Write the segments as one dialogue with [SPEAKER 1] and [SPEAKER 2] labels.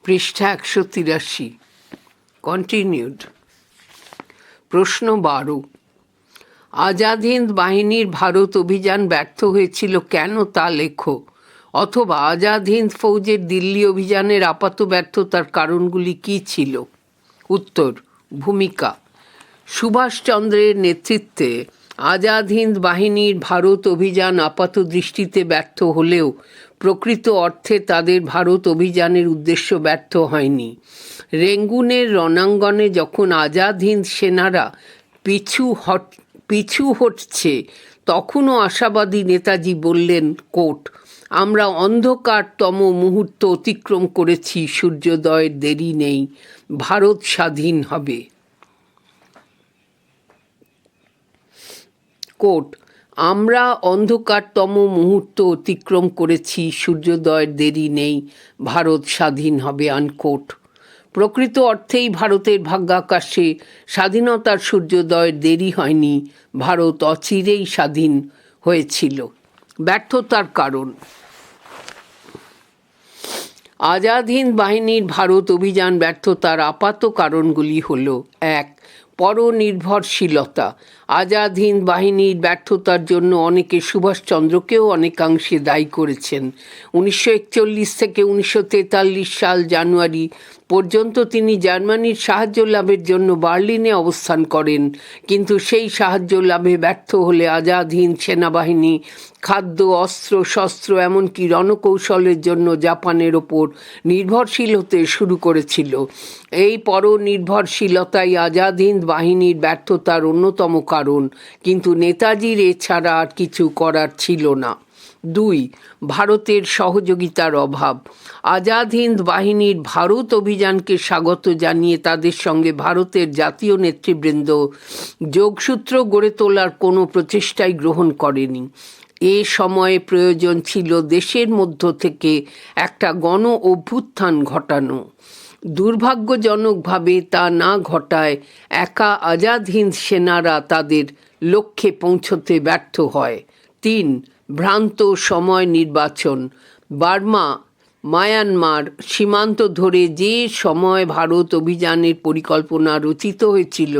[SPEAKER 1] পৃষ্ঠা 183 কন্টিনিউড। প্রশ্ন 12, আজাদ হিন্দ বাহিনীর ভারত অভিযান ব্যর্থ হয়েছিল কেন তা লেখো, অথবা আজাদ হিন্দ ফৌজের দিল্লি অভিযানের আপাত ব্যর্থতার কারণগুলি কী ছিল। উত্তর। ভূমিকা। সুভাষচন্দ্রের নেতৃত্বে আজাদ হিন্দ বাহিনীর ভারত অভিযান আপাত দৃষ্টিতে ব্যর্থ হলেও প্রকৃত অর্থে তাদের ভারত অভিযানের উদ্দেশ্য ব্যর্থ হয়নি। রেঙ্গুনের রণাঙ্গনে যখন আজাদ হিন্দ সেনারা পিছু হটছে তখনও আশাবাদী নেতাজি বললেন, কোট, আমরা অন্ধকারতম মুহূর্ত অতিক্রম করেছি, সূর্যোদয়ের দেরি নেই, ভারত স্বাধীন হবে। কোট, আমরা অন্ধকারতম মুহূর্ত অতিক্রম করেছি, সূর্যোদয়ের দেরি নেই, ভারত স্বাধীন হবে। আনকোট। প্রকৃত অর্থেই ভারতের ভাগ্যাকাশে স্বাধীনতার সূর্যোদয়ের দেরি হয়নি, ভারত অচিরেই স্বাধীন হয়েছিল। ব্যর্থতার কারণ। আজাদ হিন্দ বাহিনীর ভারত অভিযান ব্যর্থতার আপাত কারণগুলি হল: 1. পরনির্ভরশীলতা। আজাদ হিন্দ বাহিনীর ব্যর্থতার জন্য অনেকে সুভাষচন্দ্রকেও অনেকাংশে দায়ী করেছেন। 1941 থেকে 1943 সাল জানুয়ারি পর্যন্ত তিনি জার্মানির সাহায্য লাভের জন্য বার্লিনে অবস্থান করেন, কিন্তু সেই সাহায্য লাভে ব্যর্থ হলে আজাদ হিন্দ সেনাবাহিনী খাদ্য, অস্ত্র শস্ত্র এমনকি রণকৌশলের জন্য জাপানের ওপর নির্ভরশীল হতে শুরু করেছিল। এই পরনির্ভরশীলতাই আজাদ হিন্দ বাহিনীর ব্যর্থতার অন্যতম কারণ, কিন্তু নেতাজির এছাড়া আর কিছু করার ছিল না। 2. ভারতের সহযোগিতার অভাব। আজাদ হিন্দ বাহিনীর ভারত অভিযানকে স্বাগত জানিয়ে তাদের সঙ্গে ভারতের জাতীয় নেতৃবৃন্দ যোগসূত্র গড়ে তোলার কোনো প্রচেষ্টাই গ্রহণ করেনি। এ সময়ে প্রয়োজন ছিল দেশের মধ্য থেকে একটা গণ অভ্যুত্থান ঘটানো। দুর্ভাগ্যজনকভাবে তা না ঘটায় একা আজাদ হিন্দ সেনারা তাদের লক্ষ্যে পৌঁছতে ব্যর্থ হয়। 3. ভ্রান্ত সময় নির্বাচন। বার্মা মায়ানমার সীমান্ত ধরে যে সময় ভারত অভিযানের পরিকল্পনা রচিত হয়েছিল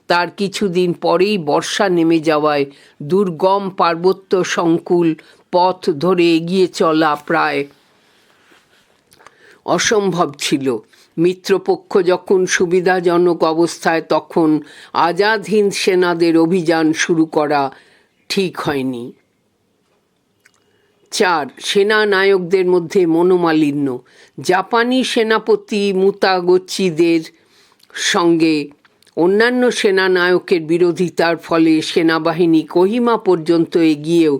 [SPEAKER 1] তার কিছুদিন পরেই বর্ষা নেমে যাওয়ায় দুর্গম পার্বত্য সংকুল পথ ধরে এগিয়ে চলা প্রায় অসম্ভব ছিল। মিত্রপক্ষ যখন সুবিধাজনক অবস্থায় তখন আজাদ হিন্দ সেনাদের অভিযান শুরু করা ঠিক হয়নি। 4. সেনা নায়কদের মধ্যে মনোমালিন্য। জাপানি সেনাপতি মুতাগোচিদের সঙ্গে অন্যান্য সেনা নায়কের বিরোধিতার ফলে সেনাবাহিনী কোহিমা পর্যন্ত এগিয়েও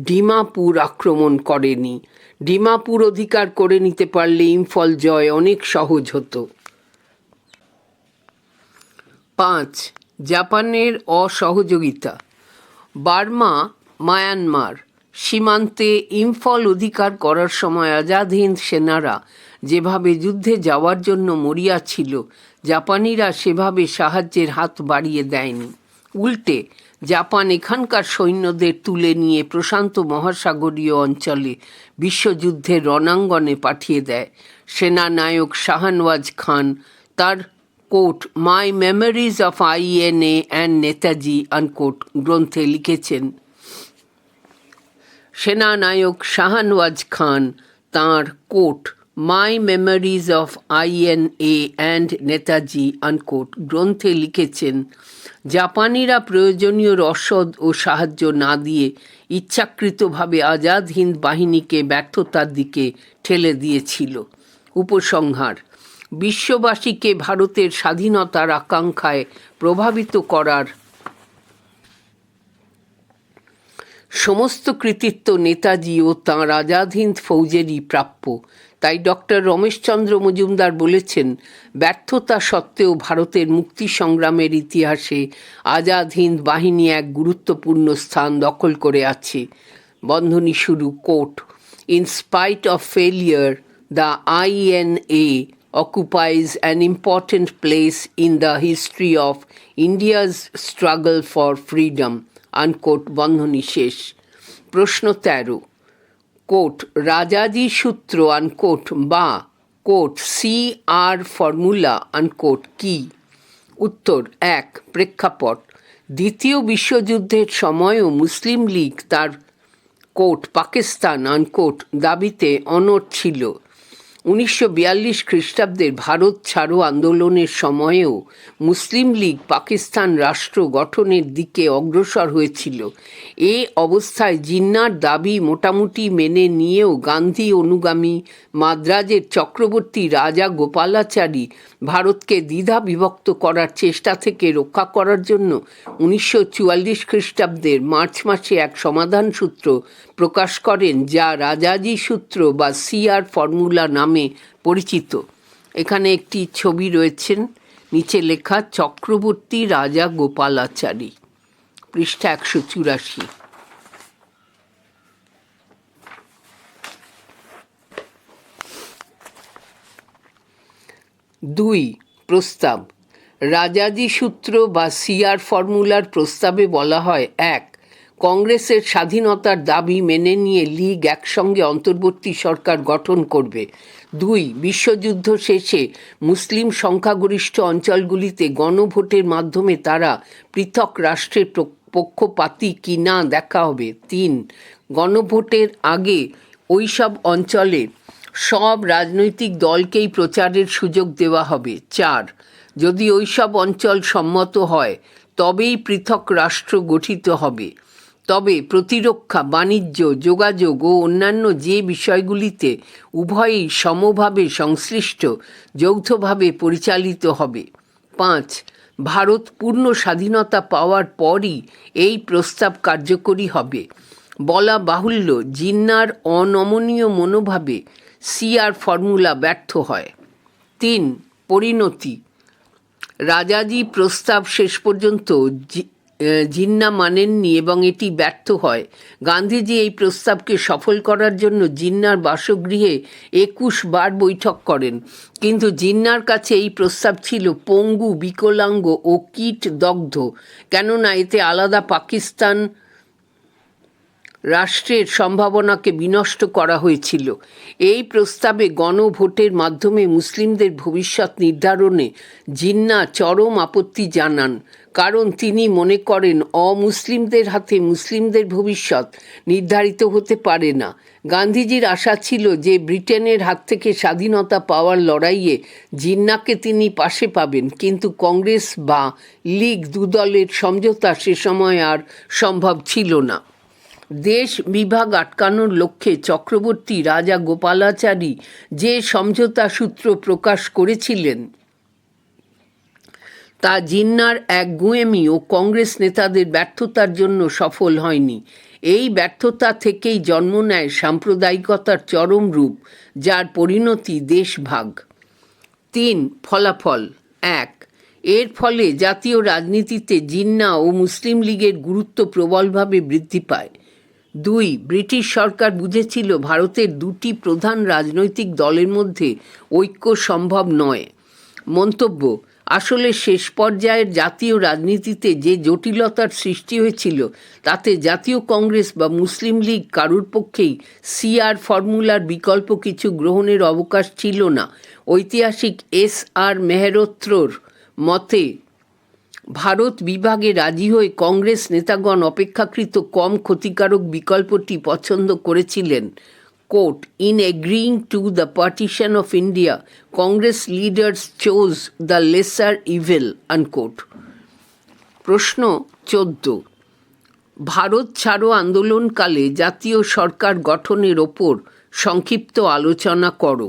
[SPEAKER 1] ডিমাপুর আক্রমণ করেনি। ডিমাপুর অধিকার করে নিতে পারলে ইম্ফল জয় অনেক সহজ হতো। 5. জাপানের অসহযোগিতা। বার্মা মায়ানমার সীমান্তে ইম্ফল অধিকার করার সময় আজাদ হিন্দ সেনারা যেভাবে যুদ্ধে যাওয়ার জন্য মরিয়া ছিল, জাপানিরা সেভাবে সাহায্যের হাত বাড়িয়ে দেয়নি। উল্টে জাপান এখানকার সৈন্যদের তুলে নিয়ে প্রশান্ত মহাসাগরীয় অঞ্চলে বিশ্বযুদ্ধের রণাঙ্গনে পাঠিয়ে দেয়। সেনানায়ক শাহনওয়াজ খান তার quote my memories of INA and Netaji unquote গ্রন্থে লিখেছেন, সেনানায়ক শাহনওয়াজ খান তাঁর quote my memories of INA and Netaji unquote গ্রন্থে লিখেছেন, জাপানিরা প্রয়োজনীয় রসদ ও সাহায্য না দিয়ে ইচ্ছাকৃতভাবে আজাদ হিন্দ বাহিনীকে ব্যর্থতার দিকে ঠেলে দিয়েছিল। উপসংহার: বিশ্ববাসীকে ভারতের স্বাধীনতার আকাঙ্ক্ষায় প্রভাবিত করার সমস্ত কৃতিত্ব নেতাজি ও তাঁর আজাদ হিন্দ ফৌজেরই প্রাপ্য। তাই ডক্টর রমেশচন্দ্র মজুমদার বলেছেন, ব্যর্থতা সত্ত্বেও ভারতের মুক্তি সংগ্রামের ইতিহাসে আজাদ হিন্দ বাহিনী এক গুরুত্বপূর্ণ স্থান দখল করে আছে। বন্ধনী শুরু। Quote, in spite of failure the INA occupies an important place in the history of India's struggle for freedom. Unquote বন্ধনী শেষ। প্রশ্ন 13, কোট, রাজাজি সূত্র আনকোট বা কোট CR ফর্মুলা আনকোট কি? উত্তর 1. প্রেক্ষাপট। দ্বিতীয় বিশ্বযুদ্ধের সময়ও মুসলিম লীগ তার কোট পাকিস্তান আনকোট দাবিতে অনড় ছিল। 1942 খ্রিস্টাব্দের ভারত ছাড়ো আন্দোলনের সময়েও মুসলিম লীগ পাকিস্তান রাষ্ট্র গঠনের দিকে অগ্রসর হয়েছিল। এ অবস্থায় জিন্নার দাবি মোটামুটি মেনে নিয়েও গান্ধী অনুগামী মাদ্রাজের চক্রবর্তী রাজা গোপালাচারী ভারতকে দ্বিধা বিভক্ত করার চেষ্টা থেকে রক্ষা করার জন্য 1944 খ্রিস্টাব্দের মার্চ মাসে এক সমাধান সূত্র প্রকাশ করেন, যা রাজাজি সূত্র বা CR ফর্মুলা নামে পরিচিত। এখানে একটি ছবি রয়েছেন, নিচে লেখা চক্রবর্তী রাজা গোপালাচারী, পৃষ্ঠা 184। 2. প্রস্তাব। রাজাজি সূত্র বা CR ফর্মুলার প্রস্তাবে বলা হয়, 1. কংগ্রেসের স্বাধীনতার দাবি মেনে নিয়ে লীগ একসঙ্গে অন্তর্বর্তী সরকার গঠন করবে। 2. বিশ্বযুদ্ধ শেষে মুসলিম সংখ্যাগরিষ্ঠ অঞ্চলগুলিতে গণভোটের মাধ্যমে তারা পৃথক রাষ্ট্রের পক্ষপাতী কি না দেখা হবে। 3. গণভোটের আগে ওইসব অঞ্চলে সব রাজনৈতিক দলকেই প্রচারের সুযোগ দেওয়া হবে। 4. যদি ওইসব অঞ্চল সম্মত হয় তবেই পৃথক রাষ্ট্র গঠিত হবে। তবে প্রতিরক্ষা, বাণিজ্য, যোগাযোগ ও অন্যান্য যে বিষয়গুলিতে উভয়ই সমভাবে সংশ্লিষ্ট যৌথভাবে পরিচালিত হবে। 5. ভারত পূর্ণ স্বাধীনতা পাওয়ার পরই এই প্রস্তাব কার্যকরী হবে। বলা বাহুল্য, জিন্নার অনমনীয় মনোভাবে CR ফর্মুলা ব্যর্থ হয়। 3. পরিণতি। রাজাজি প্রস্তাব শেষ পর্যন্ত জিন্না মানেননি এবং এটি ব্যর্থ হয়। গান্ধীজি এই প্রস্তাবকে সফল করার জন্য জিন্নার বাসগৃহে 21 বার বৈঠক করেন, কিন্তু জিন্নার কাছে এই প্রস্তাব ছিল পঙ্গু, বিকলাঙ্গ ও কীটদগ্ধ, কেননা এতে আলাদা পাকিস্তান রাষ্ট্রের সম্ভাবনাকে বিনষ্ট করা হয়েছিল। এই প্রস্তাবে গণভোটের মাধ্যমে মুসলিমদের ভবিষ্যৎ নির্ধারণে জিন্না চরম আপত্তি জানান, কারণ তিনি মনে করেন অমুসলিমদের হাতে মুসলিমদের ভবিষ্যৎ নির্ধারিত হতে পারে না। গান্ধীজির আশা ছিল যে ব্রিটেনের হাত থেকে স্বাধীনতা পাওয়ার লড়াইয়ে জিন্নাকে তিনি পাশে পাবেন, কিন্তু কংগ্রেস বা লীগ দুদলের সমঝোতা সে সময় আর সম্ভব ছিল না। দেশ বিভাগ আটকানোর লক্ষ্যে চক্রবর্তী রাজা গোপালাচারী যে সমঝোতা সূত্র প্রকাশ করেছিলেন তা জিন্নার একগুঁয়েমি ও কংগ্রেস নেতাদের ব্যর্থতার জন্য সফল হয়নি। এই ব্যর্থতা থেকেই জন্ম নেয় সাম্প্রদায়িকতার চরম রূপ, যার পরিণতি দেশভাগ। 3. ফলাফল। 1. এর ফলে জাতীয় রাজনীতিতে জিন্না ও মুসলিম লীগের গুরুত্ব প্রবলভাবে বৃদ্ধি পায়। 2. ব্রিটিশ সরকার বুঝেছিল ভারতের দুটি প্রধান রাজনৈতিক দলের মধ্যে ঐক্য সম্ভব নয়। মন্তব্য। আসলে শেষ পর্যায়ের জাতীয় রাজনীতিতে যে জটিলতার সৃষ্টি হয়েছিল তাতে জাতীয় কংগ্রেস বা মুসলিম লীগ কারুর পক্ষেই CR ফর্মুলার বিকল্প কিছু গ্রহণের অবকাশ ছিল না। ঐতিহাসিক SR মেহরোত্রর মতে ভারত বিভাগে রাজি হয়ে কংগ্রেস নেতাগণ অপেক্ষাকৃত কম ক্ষতিকারক বিকল্পটি পছন্দ করেছিলেন। Quote, in agreeing to the partition of India, Congress leaders chose the lesser evil, unquote. প্রশ্ন 14. ভারত ছাড়ো আন্দোলনকালে জাতীয় সরকার গঠনের ওপর সংক্ষিপ্ত আলোচনা করো।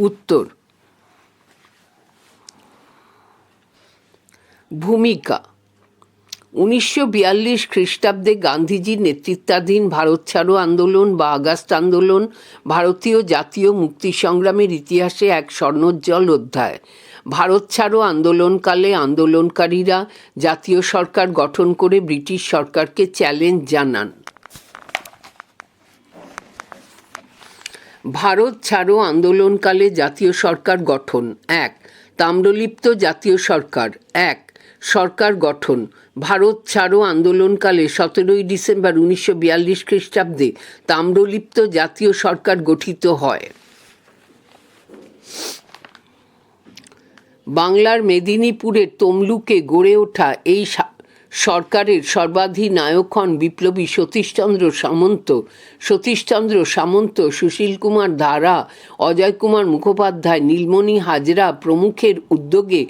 [SPEAKER 1] উত্তর। ভূমিকা। 1942 খ্রিস্টাব্দে গান্ধীজির নেতৃত্বাধীন ভারত ছাড়ো আন্দোলন বা আগস্ট আন্দোলন ভারতীয় জাতীয় মুক্তি সংগ্রামের ইতিহাসে এক স্বর্ণোজ্জ্বল অধ্যায়। ভারত ছাড়ো আন্দোলনকালে আন্দোলনকারীরা জাতীয় সরকার গঠন করে ব্রিটিশ সরকারকে চ্যালেঞ্জ জানান। ভারত ছাড়ো আন্দোলনকালে জাতীয় সরকার গঠন। 1. তাম্রলিপ্ত জাতীয় সরকার। 1. সরকার গঠন। ভারত ছাড়ো আন্দোলনকালে 17ই ডিসেম্বর 1942 খ্রিস্টাব্দে তাম্রলিপ্ত জাতীয় সরকার গঠিত হয়। বাংলার মেদিনীপুরের তমলুকে গড়ে ওঠা এই সরকারের সর্বাধিনায়ক হন বিপ্লবী সতীশচন্দ্র সামন্ত, সুশীল কুমার ধারা, অজয় কুমার মুখোপাধ্যায়, নীলমণি হাজরা প্রমুখের উদ্যোগে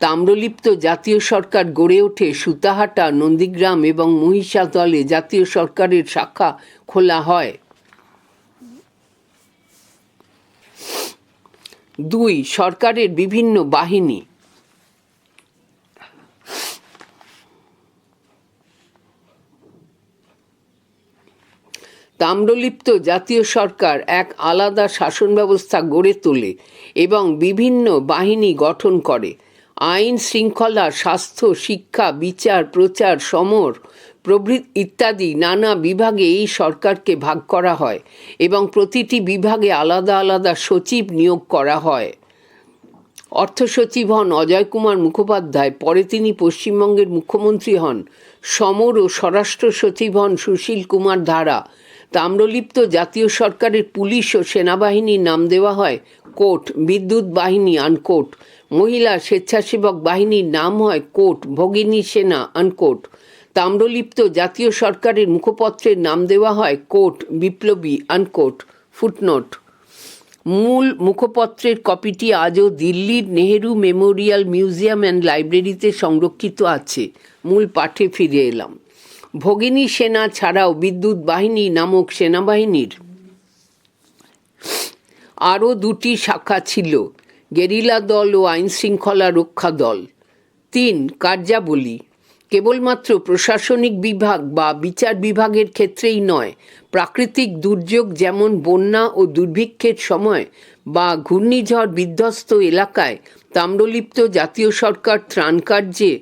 [SPEAKER 1] তাম্রলিপ্ত জাতীয় সরকার গড়ে ওঠে। সুতাহাটা, নন্দীগ্রাম এবং মহিষাদলে জাতীয় সরকারের শাখা খোলা হয়। 2. সরকারের বিভিন্ন বাহিনী। তাম্রলিপ্ত জাতীয় সরকার এক আলাদা শাসন ব্যবস্থা গড়ে তোলে এবং বিভিন্ন বাহিনী গঠন করে। আইন শৃঙ্খলা, স্বাস্থ্য, শিক্ষা, বিচার, প্রচার, সমর প্রভৃতি ইত্যাদি নানা বিভাগে এই সরকারকে ভাগ করা হয় এবং প্রতিটি বিভাগে আলাদা আলাদা সচিব নিয়োগ করা হয়। অর্থসচিব হন অজয় কুমার মুখোপাধ্যায়, পরে তিনি পশ্চিমবঙ্গের মুখ্যমন্ত্রী হন। সমর ও স্বরাষ্ট্র সচিব হন সুশীল কুমার ধারা। তাম্রলিপ্ত জাতীয় সরকারের পুলিশ ও সেনাবাহিনীর নাম দেওয়া হয় কোর্ট, বিদ্যুৎ বাহিনী আনকোট। মহিলা স্বেচ্ছাসেবক বাহিনীর নাম হয় কোর্ট, ভগিনী সেনা আনকোট। তাম্রলিপ্ত জাতীয় সরকারের মুখপত্রের নাম দেওয়া হয় কোর্ট, বিপ্লবী আনকোট। ফুটনোট: মূল মুখপত্রের কপিটি আজও দিল্লির নেহেরু মেমোরিয়াল মিউজিয়াম অ্যান্ড লাইব্রেরিতে সংরক্ষিত আছে। মূল পাঠে ফিরে এলাম। ভগিনী সেনা ছাড়াও বিদ্যুৎ বাহিনী নামক সেনাবাহিনীর আরও 2টি শাখা ছিল: গেরিলা দল ও আইনশৃঙ্খলা রক্ষা দল। 3. কার্যাবলী: কেবলমাত্র প্রশাসনিক বিভাগ বা বিচার বিভাগের ক্ষেত্রেই নয়, প্রাকৃতিক দুর্যোগ যেমন বন্যা ও দুর্ভিক্ষের সময় বা ঘূর্ণিঝড় বিধ্বস্ত এলাকায় তাম্রলিপ্ত জাতীয় সরকার ত্রাণ কার্যে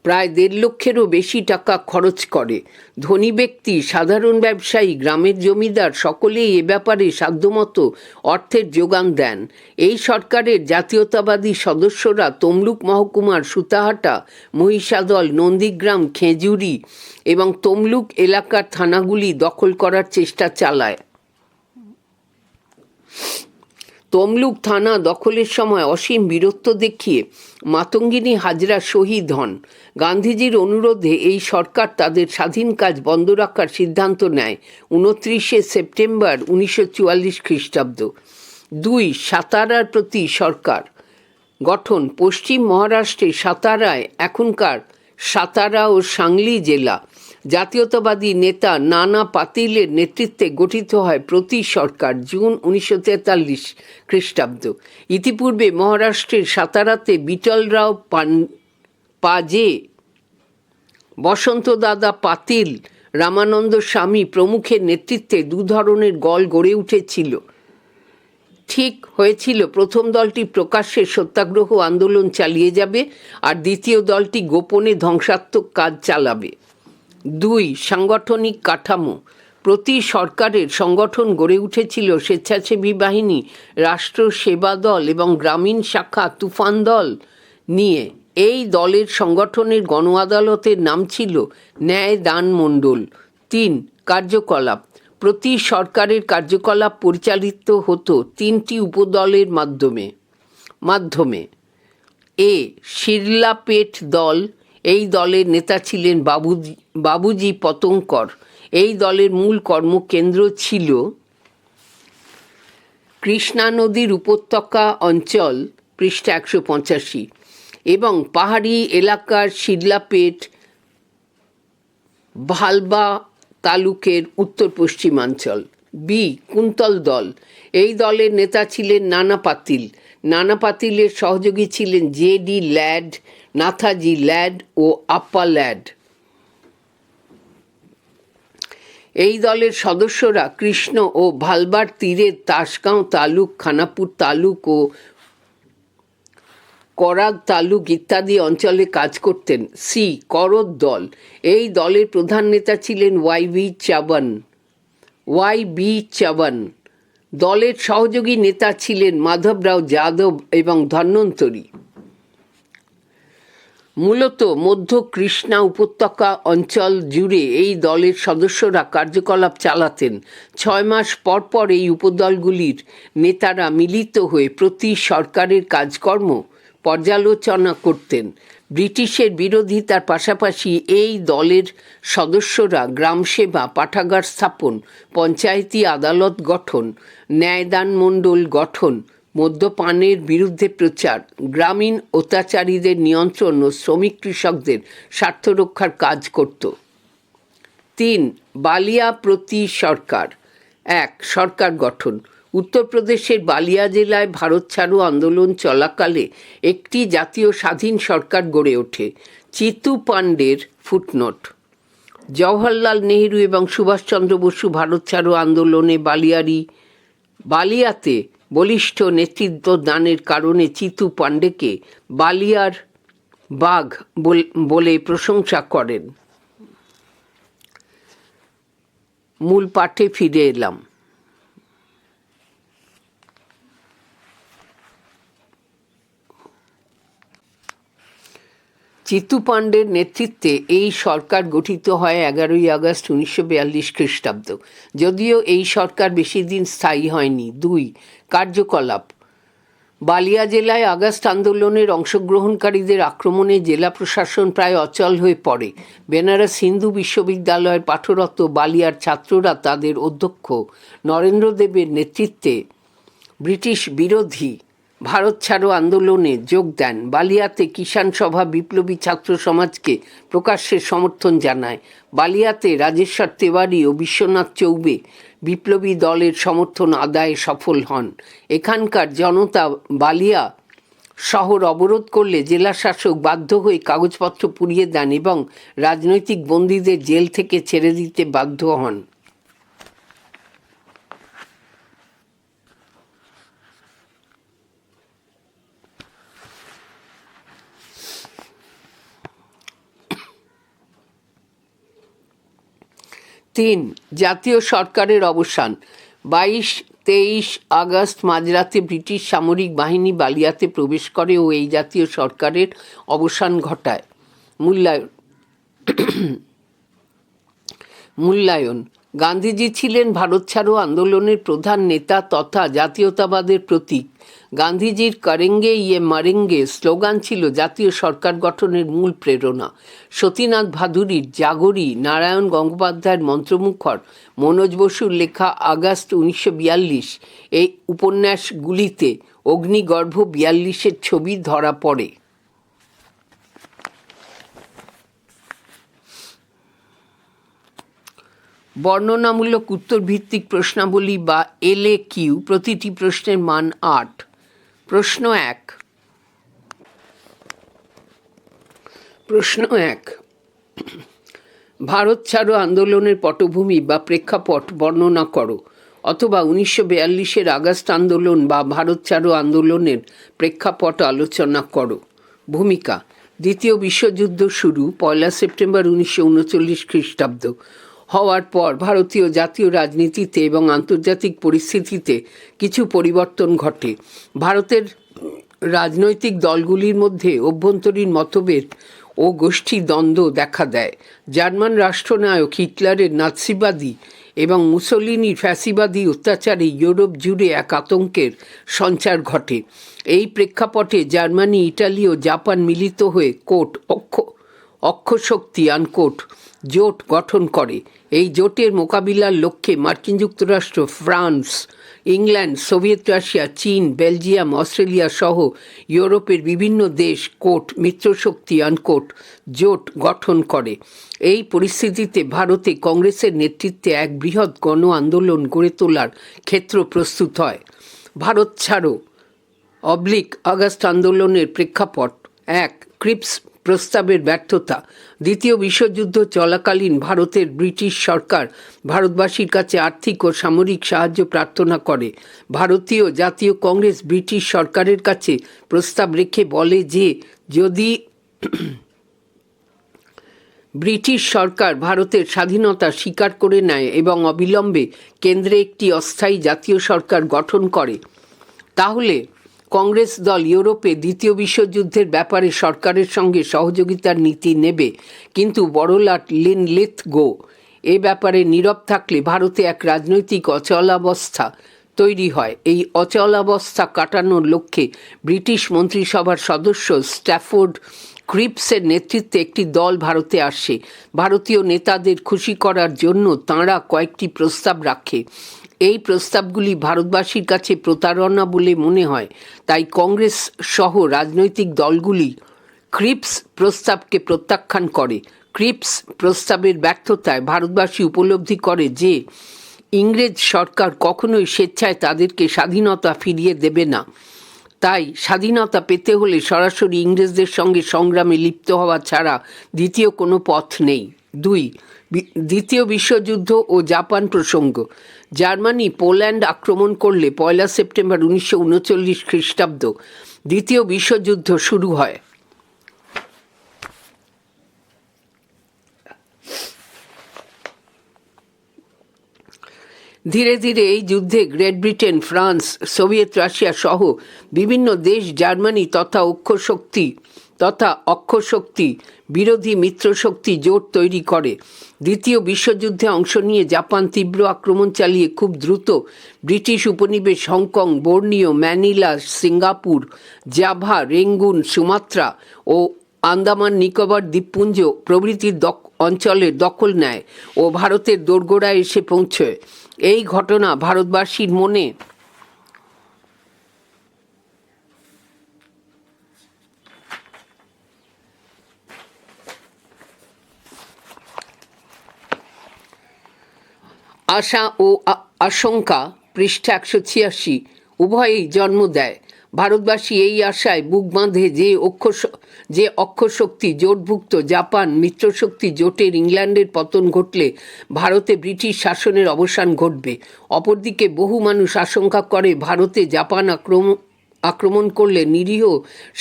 [SPEAKER 1] প্রায় 1.5 লক্ষেরও বেশি টাকা খরচ করে। ধনী ব্যক্তি, সাধারণ ব্যবসায়ী, গ্রামের জমিদার সকলেই এ ব্যাপারে সাধ্যমতো অর্থের যোগান দেন। এই সরকারের জাতীয়তাবাদী সদস্যরা তমলুক মহকুমার সুতাহাটা, মহিষাদল, নন্দীগ্রাম, খেজুরি এবং তমলুক এলাকার থানাগুলি দখল করার চেষ্টা চালায়। তমলুক থানা দখলের সময় অসীম বীরত্ব দেখিয়ে মাতঙ্গিনী হাজরা শহীদ হন। গান্ধীজির অনুরোধে এই সরকার তাদের স্বাধীন কাজ বন্ধ রাখার সিদ্ধান্ত নেয় 29শে সেপ্টেম্বর 1944 খ্রিস্টাব্দ। 2. সাতারার প্রতি সরকার গঠন। পশ্চিম মহারাষ্ট্রে সাতারায়, এখনকার সাতারা ও সাংলি জেলা, জাতীয়তাবাদী নেতা নানা পাতিলের নেতৃত্বে গঠিত হয় প্রতি সরকার জুন 1943 খ্রিস্টাব্দ। ইতিপূর্বে মহারাষ্ট্রের সাতারাতে বিটলরাও পাজে, বসন্ত দাদা পাতিল, রামানন্দ স্বামী প্রমুখের নেতৃত্বে 2 ধরনের দল গড়ে উঠেছিল। ঠিক হয়েছিল প্রথম দলটি প্রকাশ্যে সত্যাগ্রহ আন্দোলন চালিয়ে যাবে আর দ্বিতীয় দলটি গোপনে ধ্বংসাত্মক কাজ চালাবে। 2. সাংগঠনিক কাঠামো। প্রতি সরকারের সংগঠন গড়ে উঠেছিল স্বেচ্ছাসেবী বাহিনী, রাষ্ট্র সেবা দল এবং গ্রামীণ শাখা তুফান দল নিয়ে। এই দলের সংগঠনের গণ আদালতের নাম ছিল ন্যায় দান মণ্ডল। 3. কার্যকলাপ। প্রতি সরকারের কার্যকলাপ পরিচালিত হতো 3টি উপদলের মাধ্যমে। এ. শিরলাপেট দল। এই দলের নেতা ছিলেন বাবুজি পতঙ্কর। এই দলের মূল কর্মকেন্দ্র ছিল কৃষ্ণা নদীর উপত্যকা অঞ্চল, পৃষ্ঠা 185, এবং পাহাড়ি এলাকার শিরলাপেট, ভালবা তালুকের উত্তর পশ্চিমাঞ্চল। বি. কুন্তল দল। এই দলের নেতা ছিলেন নানা পাতিল। নানা পাতিলের সহযোগী ছিলেন জে.ডি. ল্যাড, নাথাজি ল্যাড ও আপ্পা ল্যাড। এই দলের সদস্যরা কৃষ্ণ ও ভালবার তীরের তাসগাঁও তালুক, খানাপুর তালুক ও করাগ তালুক ইত্যাদি অঞ্চলে কাজ করতেন। সি. করদ দল। এই দলের প্রধান নেতা ছিলেন ওয়াই.বি. চাবান। দলের সহযোগী নেতা ছিলেন মাধবরাও যাদব এবং ধন্বন্তরী। মূলত মধ্য কৃষ্ণা উপত্যকা অঞ্চল জুড়ে এই দলের সদস্যরা কার্যকলাপ চালাতেন। 6 মাস পর পর এই উপদলগুলির নেতারা মিলিত হয়ে প্রতি সরকারের কাজকর্ম পর্যালোচনা করতেন। ব্রিটিশের বিরোধিতার পাশাপাশি এই দলের সদস্যরা গ্রামসেবা, পাঠাগার স্থাপন, পঞ্চায়েতি আদালত গঠন, ন্যায়দান মণ্ডল গঠন, মদ্যপানের বিরুদ্ধে প্রচার, গ্রামীণ অত্যাচারীদের নিয়ন্ত্রণ ও শ্রমিক কৃষকদের স্বার্থ রক্ষার কাজ করত। 3. বালিয়া প্রতি সরকার। 1. সরকার গঠন। উত্তরপ্রদেশের বালিয়া জেলায় ভারত ছাড়ো আন্দোলন চলাকালে একটি জাতীয় স্বাধীন সরকার গড়ে ওঠে। চিতু পাণ্ডের ফুটনোট: জওহরলাল নেহরু এবং সুভাষচন্দ্র বসু ভারত ছাড়ো আন্দোলনে বালিয়াতে বলিষ্ঠ নেতৃত্ব দানের কারণে চিতু পাণ্ডেকে বালিয়ার বাঘ বলে প্রশংসা করেন। মূল পাঠে ফিরে এলাম। চিতু পাণ্ডের নেতৃত্বে এই সরকার গঠিত হয় 11ই আগস্ট 1942 খ্রিস্টাব্দ। যদিও এই সরকার বেশি দিন স্থায়ী হয়নি। 2. কার্যকলাপ। বালিয়া জেলায় আগস্ট আন্দোলনের অংশগ্রহণকারীদের আক্রমণে জেলা প্রশাসন প্রায় অচল হয়ে পড়ে। বেনারস হিন্দু বিশ্ববিদ্যালয়ের পাঠরত বালিয়ার ছাত্ররা তাদের অধ্যক্ষ নরেন্দ্র দেবের নেতৃত্বে ব্রিটিশ বিরোধী ভারত ছাড়ো আন্দোলনে যোগ দেন। বালিয়াতে কিষাণ সভা বিপ্লবী ছাত্র সমাজকে প্রকাশ্যে সমর্থন জানায়। বালিয়াতে রাজেশ্বর তেওয়ারি ও বিশ্বনাথ চৌবে বিপ্লবী দলের সমর্থন আদায়ে সফল হন। এখানকার জনতা বালিয়া শহর অবরোধ করলে জেলা শাসক বাধ্য হয়ে কাগজপত্র পুড়িয়ে দেন এবং রাজনৈতিক বন্দীদের জেল থেকে ছেড়ে দিতে বাধ্য হন। তিন, জাতীয় সরকারের অবসান। 22-23 আগস্ট মাঝরাতে ব্রিটিশ সামরিক বাহিনী বালিয়াতে প্রবেশ করে ও এই জাতীয় সরকারের অবসান ঘটায়। মূল্যায়ন। গান্ধীজি ছিলেন ভারত ছাড়ো আন্দোলনের প্রধান নেতা তথা জাতীয়তাবাদের প্রতীক। গান্ধীজির করেঙ্গে ইয়ে মারেঙ্গে স্লোগান ছিল জাতীয় সরকার গঠনের মূল প্রেরণা। সতীনাথ ভাদুরীর জাগরি, নারায়ণ গঙ্গোপাধ্যায়ের মন্ত্রমুখর, মনোজ বসুর লেখা আগস্ট 1942 এই উপন্যাসগুলিতে অগ্নিগর্ভ 42-এর ছবি ধরা পড়ে। বর্ণনামূলক উত্তরভিত্তিক প্রশ্নাবলী বা LAQ। প্রতিটি প্রশ্নের মান 8। প্রশ্ন 1। ভারত ছাড়ো আন্দোলনের পটভূমি বা প্রেক্ষাপট বর্ণনা করো, অথবা 1942-এর আগস্ট আন্দোলন বা ভারত ছাড়ো আন্দোলনের প্রেক্ষাপট আলোচনা করো। ভূমিকা। দ্বিতীয় বিশ্বযুদ্ধ শুরু 1 সেপ্টেম্বর 1939 খ্রিস্টাব্দ হওয়ার পর ভারতীয় জাতীয় রাজনীতিতে এবং আন্তর্জাতিক পরিস্থিতিতে কিছু পরিবর্তন ঘটে। ভারতের রাজনৈতিক দলগুলির মধ্যে অভ্যন্তরীণ মতভেদ ও গোষ্ঠী দ্বন্দ্ব দেখা দেয়। জার্মান রাষ্ট্রনায়ক হিটলারের নাৎসিবাদী এবং মুসোলিনির ফ্যাসিবাদী অত্যাচারে ইউরোপ জুড়ে এক আতঙ্কের সঞ্চার ঘটে। এই প্রেক্ষাপটে জার্মানি, ইটালি ও জাপান মিলিত হয়ে অক্ষশক্তি জোট গঠন করে। এই জোটের মোকাবিলার লক্ষ্যে মার্কিন যুক্তরাষ্ট্র, ফ্রান্স, ইংল্যান্ড, সোভিয়েত রাশিয়া, চীন, বেলজিয়াম, অস্ট্রেলিয়া সহ ইউরোপের বিভিন্ন দেশ মিত্রশক্তি জোট গঠন করে। এই পরিস্থিতিতে ভারতে কংগ্রেসের নেতৃত্বে এক বৃহৎ গণ আন্দোলন গড়ে তোলার ক্ষেত্র প্রস্তুত হয়। ভারত ছাড়ো আগস্ট আন্দোলনের প্রেক্ষাপট। 1. ক্রিপস প্রস্তাবের ব্যর্থতা। দ্বিতীয় বিশ্বযুদ্ধ চলাকালীন ভারতের ব্রিটিশ সরকার ভারতবাসীর কাছে আর্থিক ও সামরিক সাহায্য প্রার্থনা করে। ভারতীয় জাতীয় কংগ্রেস ব্রিটিশ সরকারের কাছে প্রস্তাব রেখে বলে যে যদি ব্রিটিশ সরকার ভারতের স্বাধীনতা স্বীকার করে নেয় এবং অবিলম্বে কেন্দ্রে একটি অস্থায়ী জাতীয় সরকার গঠন করে, তাহলে কংগ্রেস দল ইউরোপে দ্বিতীয় বিশ্বযুদ্ধের ব্যাপারে সরকারের সঙ্গে সহযোগিতার নীতি নেবে, কিন্তু বড়লাট লিথগো এ ব্যাপারে নীরব থাকলে ভারতে এক রাজনৈতিক অচলাবস্থা তৈরি হয়। এই অচলাবস্থা কাটানোর লক্ষ্যে ব্রিটিশ মন্ত্রিসভার সদস্য স্ট্যাফোর্ড ক্রিপসের নেতৃত্বে একটি দল ভারতে আসে। ভারতীয় নেতাদের খুশি করার জন্য তাঁরা কয়েকটি প্রস্তাব রাখে। এই প্রস্তাবগুলি ভারতবাসীর কাছে প্রতারণা বলে মনে হয়, তাই কংগ্রেস সহ রাজনৈতিক দলগুলি ক্রিপস প্রস্তাবকে প্রত্যাখ্যান করে। ক্রিপস প্রস্তাবের ব্যর্থতায় ভারতবাসী উপলব্ধি করে যে ইংরেজ সরকার কখনোই স্বেচ্ছায় তাদেরকে স্বাধীনতা ফিরিয়ে দেবে না। তাই স্বাধীনতা পেতে হলে সরাসরি ইংরেজদের সঙ্গে সংগ্রামে লিপ্ত হওয়া ছাড়া দ্বিতীয় কোনো পথ নেই। 2. দ্বিতীয় বিশ্বযুদ্ধ ও জাপান প্রসঙ্গ। জার্মানি পোল্যান্ড আক্রমণ করলে 1 সেপ্টেম্বর 1939 খ্রিস্টাব্দ দ্বিতীয় বিশ্বযুদ্ধ শুরু হয়। ধীরে ধীরে এই যুদ্ধে great Britain, France, Soviet Russia সহ বিভিন্ন দেশ জার্মানি তথা অক্ষশক্তি বিরোধী মিত্রশক্তি জোট তৈরি করে। দ্বিতীয় বিশ্বযুদ্ধে অংশ নিয়ে জাপান তীব্র আক্রমণ চালিয়ে খুব দ্রুত ব্রিটিশ উপনিবেশ Hong Kong, Borneo, Manila, Singapore, Java, Rangoon, Sumatra ও আন্দামান নিকোবর দ্বীপপুঞ্জ প্রভৃতি অঞ্চলের দখল নেয় ও ভারতের দোরগোড়ায় এসে পৌঁছয়। এই ঘটনা ভারতবাসীর মনে আশা ও আশঙ্কা, পৃষ্ঠা 186, উভয়ই জন্ম দেয়। ভারতবাসী এই আশায় বুক বাঁধে যে অক্ষশক্তি জোটভুক্ত জাপান মিত্রশক্তি জোটের ইংল্যান্ডের পতন ঘটলে ভারতে ব্রিটিশ শাসনের অবসান ঘটবে। অপরদিকে বহু মানুষ আশঙ্কা করে ভারতে জাপান আক্রমণ করলে নিরীহ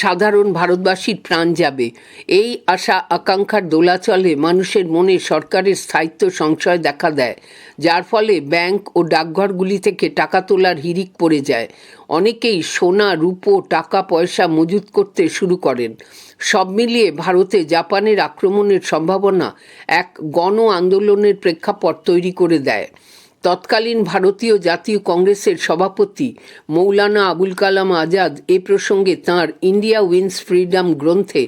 [SPEAKER 1] সাধারণ ভারতবাসীর প্রাণ যাবে। এই আশা আকাঙ্ক্ষার দোলাচলে মানুষের মনে সরকারের স্থায়িত্ব সংশয় দেখা দেয়, যার ফলে ব্যাংক ও ডাকঘরগুলি থেকে টাকা তোলার হিড়িক পড়ে যায়। অনেকেই সোনা, রূপো, টাকা পয়সা মজুত করতে শুরু করেন। সব মিলিয়ে ভারতে জাপানের আক্রমণের সম্ভাবনা এক গণ আন্দোলনের প্রেক্ষাপট তৈরি করে দেয়। তৎকালীন ভারতীয় জাতীয় কংগ্রেসের সভাপতি মৌলানা আবুল কালাম আজাদ এ প্রসঙ্গে তাঁর ইন্ডিয়া উইন্স ফ্রিডম গ্রন্থে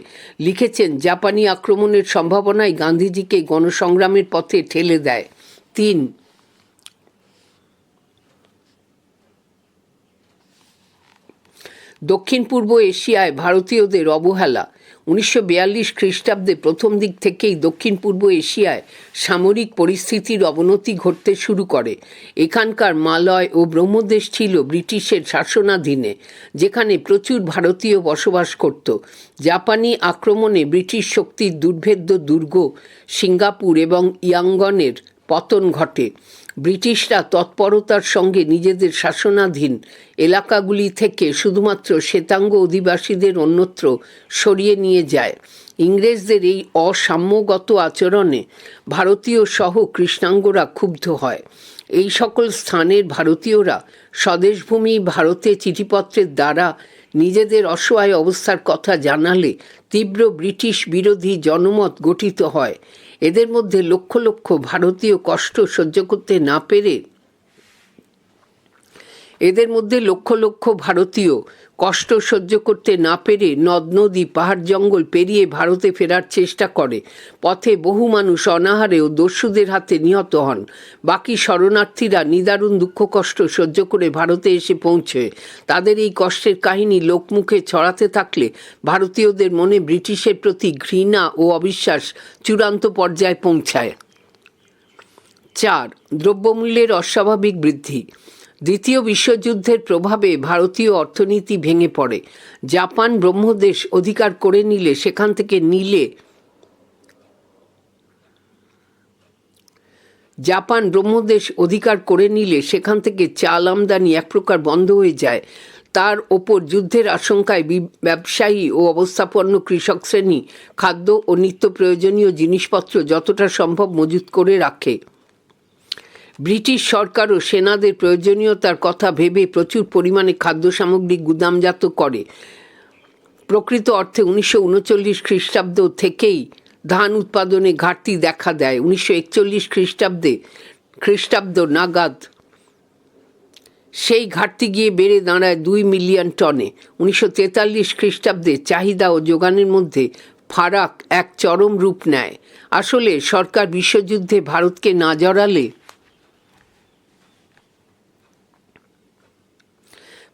[SPEAKER 1] লিখেছেন, জাপানি আক্রমণের সম্ভাবনাই গান্ধীজিকে গণসংগ্রামের পথে ঠেলে দেয়। 3. দক্ষিণ পূর্ব এশিয়ায় ভারতীয়দের অবহেলা। 1942 খ্রিস্টাব্দে প্রথম দিক থেকেই দক্ষিণ পূর্ব এশিয়ায় সামরিক পরিস্থিতির অবনতি ঘটতে শুরু করে। এখানকার মালয় ও ব্রহ্মদেশ ছিল ব্রিটিশের শাসনাধীনে, যেখানে প্রচুর ভারতীয় বসবাস করত। জাপানি আক্রমণে ব্রিটিশ শক্তির দুর্ভেদ্য দুর্গ সিঙ্গাপুর এবং ইয়াঙ্গনের পতন ঘটে। ব্রিটিশরা তৎপরতার সঙ্গে নিজেদের শাসনাধীন এলাকাগুলি থেকে শুধুমাত্র শ্বেতাঙ্গ অধিবাসীদের অন্যত্র সরিয়ে নিয়ে যায়। ইংরেজদের এই অসাম্যগত আচরণে ভারতীয় সহ কৃষ্ণাঙ্গরা ক্ষুব্ধ হয়। এই সকল স্থানের ভারতীয়রা স্বদেশভূমি ভারতে চিঠিপত্রের দ্বারা নিজেদের অসহায় অবস্থার কথা জানালে তীব্র ব্রিটিশ বিরোধী জনমত গঠিত হয়। এদের মধ্যে লক্ষ লক্ষ ভারতীয় কষ্ট সহ্য করতে না পেরে নদ নদী পাহাড় জঙ্গল পেরিয়ে ভারতে ফেরার চেষ্টা করে। পথে বহু মানুষ অনাহারে ও দস্যুদের হাতে নিহত হন। বাকি শরণার্থীরা নিদারুণ দুঃখ কষ্ট সহ্য করে ভারতে এসে পৌঁছয়। তাদের এই কষ্টের কাহিনী লোকমুখে ছড়াতে থাকলে ভারতীয়দের মনে ব্রিটিশের প্রতি ঘৃণা ও অবিশ্বাস চূড়ান্ত পর্যায়ে পৌঁছায়। 4. দ্রব্যমূল্যের অস্বাভাবিক বৃদ্ধি। দ্বিতীয় বিশ্বযুদ্ধের প্রভাবে ভারতীয় অর্থনীতি ভেঙে পড়ে। জাপান ব্রহ্মদেশ অধিকার করে নিলে সেখান থেকে চাল আমদানি এক প্রকার বন্ধ হয়ে যায়। তার ওপর যুদ্ধের আশঙ্কায় ব্যবসায়ী ও অবস্থাপন্ন কৃষক শ্রেণী খাদ্য ও নিত্য প্রয়োজনীয় জিনিসপত্র যতটা সম্ভব মজুত করে রাখে। ব্রিটিশ সরকারও সেনাদের প্রয়োজনীয়তার কথা ভেবে প্রচুর পরিমাণে খাদ্য সামগ্রী গুদামজাত করে। প্রকৃত অর্থে 1939 খ্রিস্টাব্দ থেকেই ধান উৎপাদনে ঘাটতি দেখা দেয়। 1941 খ্রিস্টাব্দ নাগাদ সেই ঘাটতি গিয়ে বেড়ে দাঁড়ায় 2 মিলিয়ন টনে। 1943 খ্রিস্টাব্দে চাহিদা ও যোগানের মধ্যে ফারাক এক চরম রূপ নেয়। আসলে সরকার বিশ্বযুদ্ধে ভারতকে না জড়ালে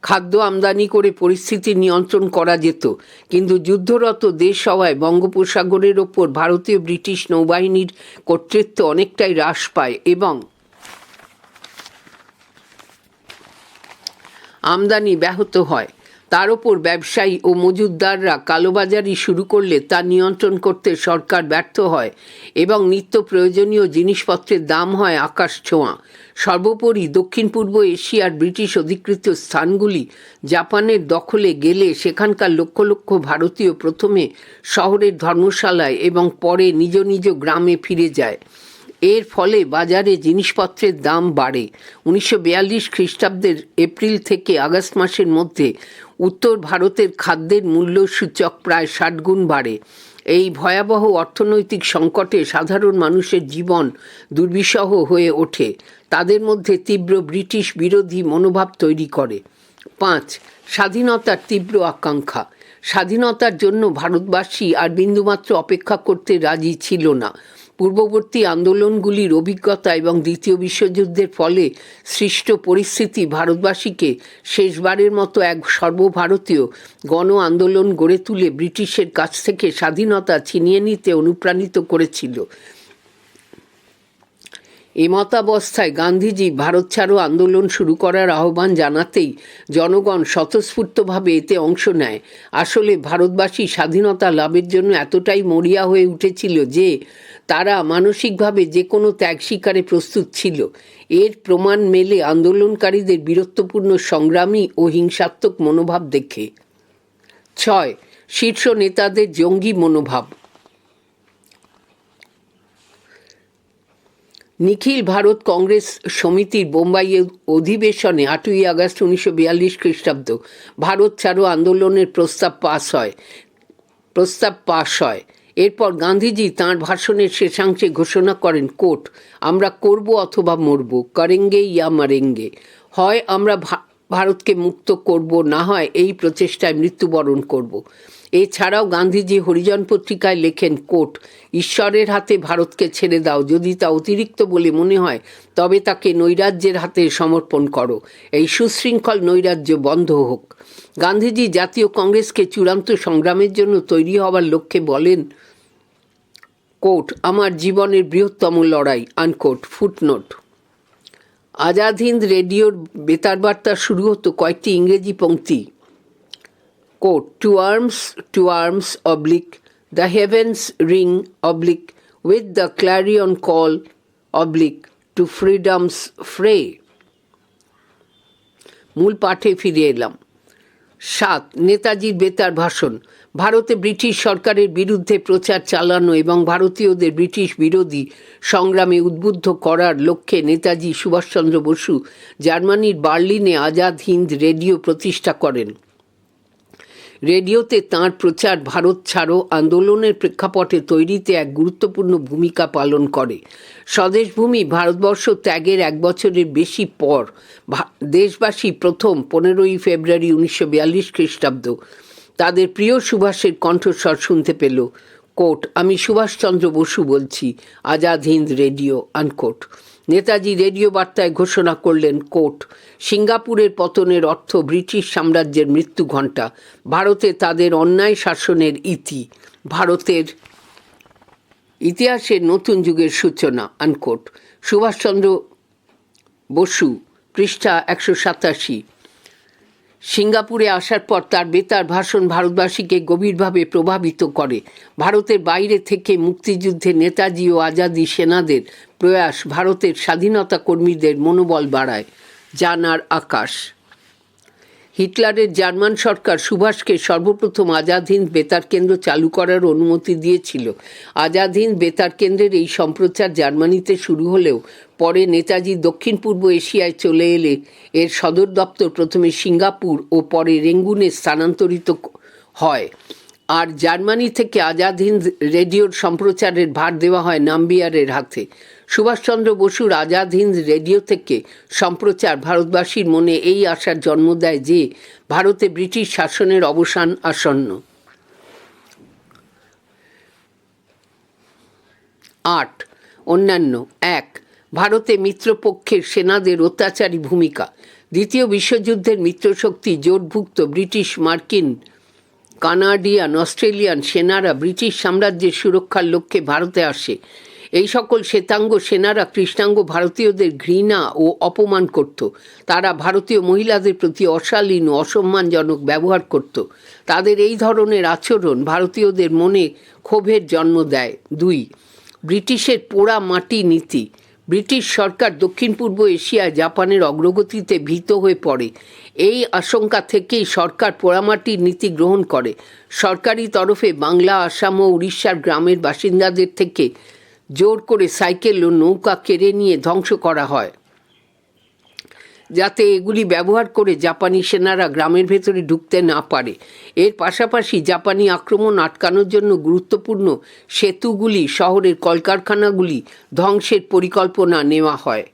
[SPEAKER 1] খাদ্য আমদানি করে পরিস্থিতি নিয়ন্ত্রণ করা যেত, কিন্তু যুদ্ধরত দেশ হওয়ায় বঙ্গোপসাগরের ওপর ভারতীয় ব্রিটিশ নৌবাহিনীর কর্তৃত্ব অনেকটাই হ্রাস পায় এবং আমদানি ব্যাহত হয়। তার ওপর ব্যবসায়ী ও মজুতদাররা কালোবাজারি শুরু করলে তা নিয়ন্ত্রণ করতে সরকার ব্যর্থ হয় এবং নিত্য প্রয়োজনীয় জিনিসপত্রের দাম হয় আকাশ ছোঁয়া। সর্বোপরি দক্ষিণ পূর্ব এশিয়ার ব্রিটিশ অধিকৃত স্থানগুলি জাপানের দখলে গেলে সেখানকার লক্ষ লক্ষ ভারতীয় প্রথমে শহরের ধর্মশালায় এবং পরে নিজ নিজ গ্রামে ফিরে যায়। এর ফলে বাজারে জিনিসপত্রের দাম বাড়ে। 1942 খ্রিস্টাব্দের এপ্রিল থেকে আগস্ট মাসের মধ্যে উত্তর ভারতের খাদ্যের মূল্য সূচক প্রায় 60 গুণ বাড়ে। এই ভয়াবহ অর্থনৈতিক সংকটে সাধারণ মানুষের জীবন দুর্বিষহ হয়ে ওঠে, তাদের মধ্যে তীব্র ব্রিটিশ বিরোধী মনোভাব তৈরি করে। 5. স্বাধীনতার তীব্র আকাঙ্ক্ষা। স্বাধীনতার জন্য ভারতবাসী আর বিন্দুমাত্র অপেক্ষা করতে রাজি ছিল না। পূর্ববর্তী আন্দোলনগুলির অভিজ্ঞতা এবং দ্বিতীয় বিশ্বযুদ্ধের ফলে সৃষ্ট পরিস্থিতি ভারতবাসীকে শেষবারের মতো এক সর্বভারতীয় গণ আন্দোলন গড়ে তুলে ব্রিটিশের কাছ থেকে স্বাধীনতা ছিনিয়ে নিতে অনুপ্রাণিত করেছিল। এমতাবস্থায় গান্ধীজি ভারত ছাড়ো আন্দোলন শুরু করার আহ্বান জানাতেই জনগণ স্বতঃস্ফূর্তভাবে এতে অংশ নেয়। আসলে ভারতবাসী স্বাধীনতা লাভের জন্য এতটাই মরিয়া হয়ে উঠেছিল যে তারা মানসিকভাবে যে কোনো ত্যাগ স্বীকারে প্রস্তুত ছিল। এর প্রমাণ মেলে আন্দোলনকারীদের বীরত্বপূর্ণ সংগ্রামী ও হিংসাত্মক মনোভাব দেখে। 6. শীর্ষ নেতাদের জঙ্গি মনোভাব। নিখিল ভারত কংগ্রেস সমিতির বোম্বাই অধিবেশনে 8ই আগস্ট 1942 খ্রিস্টাব্দ ভারত ছাড়ো আন্দোলনের প্রস্তাব পাশ হয়। এরপর গান্ধীজি তাঁর ভাষণের শেষাংশে ঘোষণা করেন, কোট, আমরা করব অথবা মরব, করেঙ্গে ইয়া মারেঙ্গে। হয় আমরা ভারতকে মুক্ত করব, না হয় এই প্রচেষ্টায় মৃত্যুবরণ করব। এছাড়াও গান্ধীজি হরিজন পত্রিকায় লেখেন, কোট, ঈশ্বরের হাতে ভারতকে ছেড়ে দাও, যদি তা অতিরিক্ত বলে মনে হয় তবে তাকে নৈরাজ্যের হাতে সমর্পণ করো। এই সুশৃঙ্খল নৈরাজ্য বন্ধ হোক। গান্ধীজি জাতীয় কংগ্রেসকে চূড়ান্ত সংগ্রামের জন্য তৈরি হওয়ার লক্ষ্যে বলেন, কোট, আমার জীবনের বৃহত্তম লড়াই, আনকোট। ফুটনোট। আজাদ হিন্দ রেডিওর বেতার বার্তা শুরু হতো কয়েকটি ইংরেজি পংক্তি, coat, to arms, oblique, the heavens ring, oblique, with the clarion call, oblique, to freedom's fray। মূল পাঠে ফিরে এলাম। 7. নেতাজির বেতার ভাষণ। ভারতে ব্রিটিশ সরকারের বিরুদ্ধে প্রচার চালানো এবং ভারতীয়দের ব্রিটিশ বিরোধী সংগ্রামে উদ্বুদ্ধ করার লক্ষ্যে নেতাজি সুভাষচন্দ্র বসু জার্মানির বার্লিনে আজাদ হিন্দ রেডিও প্রতিষ্ঠা করেন। রেডিওতে তাঁর প্রচার ভারত ছাড়ো আন্দোলনের প্রেক্ষাপটে তৈরিতে এক গুরুত্বপূর্ণ ভূমিকা পালন করে। স্বদেশভূমি ভারতবর্ষ ত্যাগের 1 বছরের বেশি পর দেশবাসী প্রথম 15ই ফেব্রুয়ারি 1942 খ্রিস্টাব্দ তাদের প্রিয় সুভাষের কণ্ঠস্বর শুনতে পেল। কোট, আমি সুভাষচন্দ্র বসু বলছি, Azad Hind radio, unquote. Netaji radio বার্তায় ঘোষণা করলেন, কোট, সিঙ্গাপুরের পতনের অর্থ ব্রিটিশ সাম্রাজ্যের মৃত্যু ঘণ্টা, ভারতে তাদের অন্যায় শাসনের ইতি, ভারতের ইতিহাসের নতুন যুগের সূচনা, আনকোট। সুভাষচন্দ্র বসু, পৃষ্ঠা 187। সিঙ্গাপুরে আসার পর তার বেতার ভাষণ ভারতবাসীকে গভীরভাবে প্রভাবিত করে। ভারতের বাইরে থেকে মুক্তিযুদ্ধে নেতাজি ও আজাদি সেনাদের প্রয়াস ভারতের স্বাধীনতা কর্মীদের মনোবল বাড়ায়। জানার আকাশ। হিটলারের জার্মান সরকার সুভাষকে সর্বপ্রথম আজাদ হিন্দ বেতার কেন্দ্র চালু করার অনুমতি দিয়েছিল। আজাদ হিন্দ বেতার কেন্দ্রের এই সম্প্রচার জার্মানিতে শুরু হলেও পরে নেতাজি দক্ষিণ পূর্ব এশিয়ায় চলে এলে এর সদর দপ্তর প্রথমে সিঙ্গাপুর ও পরে রেঙ্গুনে স্থানান্তরিত হয়, আর জার্মানি থেকে আজাদ হিন্দ রেডিওর সম্প্রচারের ভার দেওয়া হয় নাম্বিয়ারের হাতে। সুভাষচন্দ্র বসুর আজাদ হিন্দ রেডিও থেকে সম্প্রচার ভারতবাসীর মনে এই আশার জন্ম দেয় যে ভারতে ব্রিটিশ শাসনের অবসান আসন্ন। 8. অন্যান্য। 1. ভারতে মিত্রপক্ষের সেনাদের অত্যাচারী ভূমিকা। দ্বিতীয় বিশ্বযুদ্ধের মিত্রশক্তি জোটভুক্ত ব্রিটিশ, মার্কিন, কানাডিয়ান, অস্ট্রেলিয়ান সেনারা ব্রিটিশ সাম্রাজ্যের সুরক্ষার লক্ষ্যে ভারতে আসে। এই সকল শ্বেতাঙ্গ সেনারা কৃষ্ণাঙ্গ ভারতীয়দের ঘৃণা ও অপমান করত। তারা ভারতীয় মহিলাদের প্রতি অশালীন ও অসম্মানজনক ব্যবহার করত। তাদের এই ধরনের আচরণ ভারতীয়দের মনে ক্ষোভের জন্ম দেয়। 2. ব্রিটিশের পোড়া মাটি নীতি। ব্রিটিশ সরকার দক্ষিণ পূর্ব এশিয়ায় জাপানের অগ্রগতিতে ভীত হয়ে পড়ে। এই আশঙ্কা থেকেই সরকার পোড়ামাটির নীতি গ্রহণ করে। সরকারি তরফে বাংলা, আসাম ও উড়িষ্যার গ্রামের বাসিন্দাদের থেকে জোর করে সাইকেল ও নৌকা কেড়ে নিয়ে ধ্বংস করা হয়, যাতে এগুলি ব্যবহার করে জাপানি সেনারা গ্রামের ভেতরে ঢুকতে না পারে। এর পাশাপাশি জাপানি আক্রমণ আটকানোর জন্য গুরুত্বপূর্ণ সেতুগুলি, শহরের কলকারখানাগুলি ধ্বংসের পরিকল্পনা নেওয়া হয়।